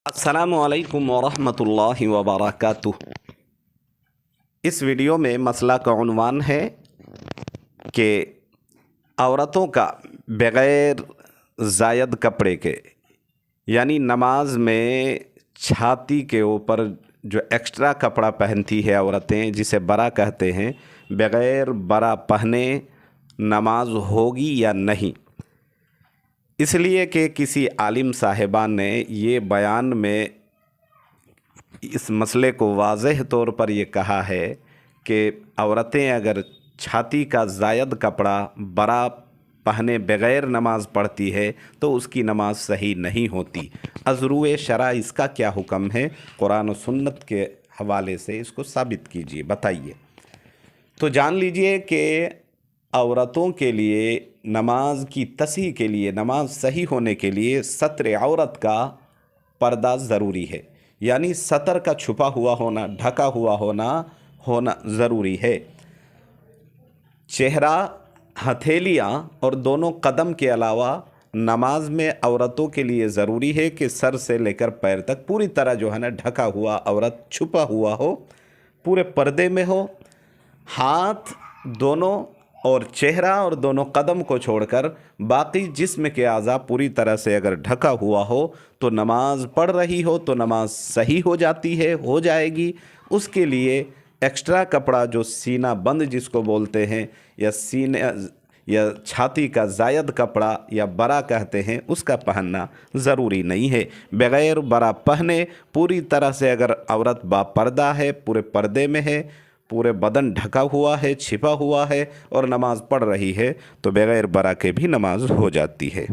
अस्सलामु अलैकुम वरहमतुल्लाहि वबरकातुह। इस वीडियो में मसला का उन्वान है कि औरतों का बग़ैर ज़ायद कपड़े के यानी नमाज में छाती के ऊपर जो एक्स्ट्रा कपड़ा पहनती है औरतें, जिसे बरा कहते हैं, बग़ैर बरा पहने नमाज होगी या नहीं। इसलिए कि किसी आलिम साहिबा ने ये बयान में इस मसले को वाज़ेह तौर पर ये कहा है कि औरतें अगर छाती का ज़ायद कपड़ा बरा पहने बग़ैर नमाज पढ़ती है तो उसकी नमाज सही नहीं होती। अज़रूए शरा इसका क्या हुक्म है, कुरान और सुन्नत के हवाले से इसको साबित कीजिए, बताइए। तो जान लीजिए कि औरतों के लिए नमाज की तसीह के लिए, नमाज सही होने के लिए सत्र औरत का पर्दा ज़रूरी है, यानी सतर का छुपा हुआ होना, ढका हुआ होना ज़रूरी है। चेहरा, हथेलियाँ और दोनों कदम के अलावा नमाज में औरतों के लिए ज़रूरी है कि सर से लेकर पैर तक पूरी तरह जो है ना ढका हुआ, औरत छुपा हुआ हो, पूरे पर्दे में हो। हाथ दोनों और चेहरा और दोनों कदम को छोड़कर बाकी जिस्म के आज़ा पूरी तरह से अगर ढका हुआ हो तो नमाज पढ़ रही हो तो नमाज सही हो जाती है, हो जाएगी। उसके लिए एक्स्ट्रा कपड़ा जो सीना बंद जिसको बोलते हैं, या सीने या छाती का ज़ायद कपड़ा या बरा कहते हैं, उसका पहनना ज़रूरी नहीं है। बग़ैर बरा पहने पूरी तरह से अगर औरत बापर्दा है, पूरे पर्दे में है, पूरे बदन ढका हुआ है, छिपा हुआ है और नमाज़ पढ़ रही है तो बग़ैर बरा के भी नमाज हो जाती है।